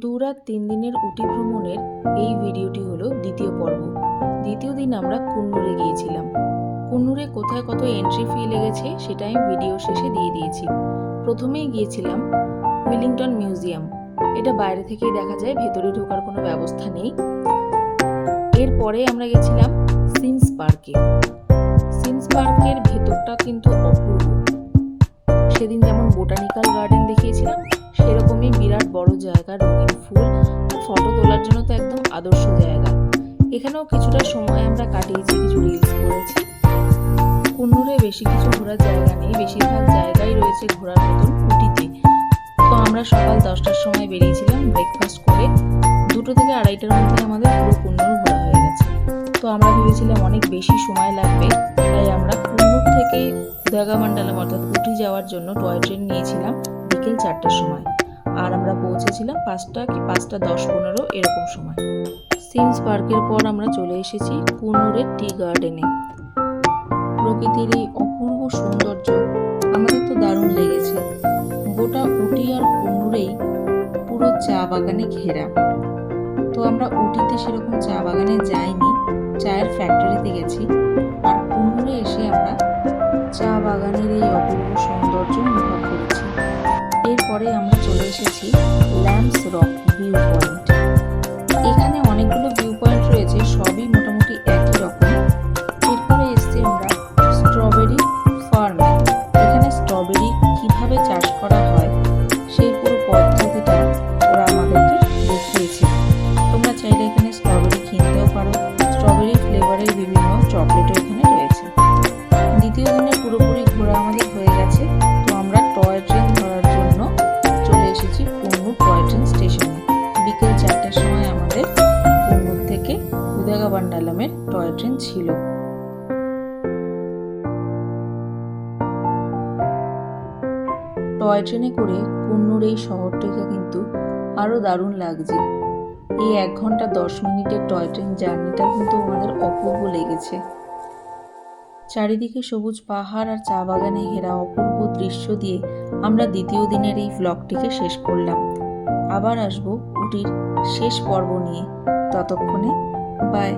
২ রাত ৩ দিনের উটি ভ্রমণের এই ভিডিওটি হলো দ্বিতীয় পর্ব। দ্বিতীয় দিন আমরা কুন্নুরে গিয়েছিলাম। কুন্নুরে কোথায় কত এন্ট্রি ফি লেগেছে সেটা আমি ভিডিও শেষে দিয়ে দিয়েছি। প্রথমেই গিয়েছিলাম উইলিংটন মিউজিয়াম। এটা বাইরে থেকেই দেখা যায়, ভেতরে ঢোকার কোনো ব্যবস্থা নেই। এরপরে আমরা গেছিলাম সিমস পার্কে। সিমস পার্কের ভেতরটা কিন্তু অপূর্ব। সেদিন যেমন বোটানিক্যাল গার্ডেন দেখিয়েছিলাম, সেরকমই বিরাট বড় জায়গা, রঙিন ফুল, ফটো তোলার জন্য তো একদম আদর্শ জায়গা। এখানেও কিছুটা সময় আমরা কাটিয়েছি, কিছু রিলস করেছি। কুন্নুরে বেশি কিছু ঘোরার জায়গা নেই, বেশিরভাগ জায়গায় রয়েছে ঘোরার মতন উটিতে। তো আমরা সকাল 10টার সময় বেরিয়েছিলাম ব্রেকফাস্ট করে। 2টো থেকে 2:30টার মধ্যে আমাদের পুরো কুন্নুর ঘোরা হয়ে গেছে। তো আমরা ভেবেছিলাম অনেক বেশি সময় লাগবে, তাই আমরা কুন্নুর থেকে উদাঘামণ্ডলম অর্থাৎ উটি যাওয়ার জন্য টয় ট্রেন নিয়েছিলাম বিকেল 4টার সময়। আর আমরা পৌঁছেছিলাম 5টা কি 5:10-15 এরকম সময়। সিমস পার্কের পর আমরা চলে এসেছি কুন্নুরের টি গার্ডেনে। প্রকৃতির এই অপূর্ব সৌন্দর্য আমাদের তো দারুণ লেগেছে। গোটা উটি আর কুন্নুরেই পুরো চা বাগানে ঘেরা। তো আমরা উটিতে সেরকম চা বাগানে যাইনি, চায়ের ফ্যাক্টরিতে গেছি। আর কুন্নুরে এসে আমরা চা বাগানের এই অপূর্ব সৌন্দর্য অনুভব করেছি। এরপরে আমরা চলে এসেছি ল্যাম্পস রক ভিউ পয়েন্ট। এখানে অনেকগুলো ভিউ পয়েন্ট রয়েছে, সবই মোটামুটি একই রকম। এরপরে এসেছি আমরা স্ট্রবেরি ফার্মে। এখানে স্ট্রবেরি কিভাবে চাষ করা হয় সেই পুরো পদ্ধতিটা ওরা আমাদেরকে দেখিয়েছে। তোমরা চাইলে এখানে স্ট্রবেরি কিনতেও পারো। স্ট্রবেরি ফ্লেভারের বিভিন্ন চকলেটও এখানে রয়েছে। দ্বিতীয় দিনে পুরোপুরি ঘোরা আমাদের হয়ে গেছে। তো আমরা টয় ট্রেন ধরার জন্য চলে এসেছি কুন্নুর টয় ট্রেন স্টেশনে। বিকেল 4টার সময় আমাদের কুন্নুর থেকে উদাঘামণ্ডলমের টয় ট্রেন ছিল। টয় ট্রেনে করে কুন্নুর এই শহরটাকে কিন্তু আরো দারুণ লাগছে। এই 1 ঘন্টা 10 মিনিটের টয় ট্রেন জার্নিটা কিন্তু আমাদের অপূর্ব লেগেছে। চারিদিকে সবুজ পাহাড় আর চা বাগানে ঘেরা অপূর্ব দৃশ্য দিয়ে আমরা দ্বিতীয় দিনের এই ভ্লগটিকে শেষ করলাম। আবার আসবো উটির শেষ পর্ব নিয়ে। ততক্ষণে বাই।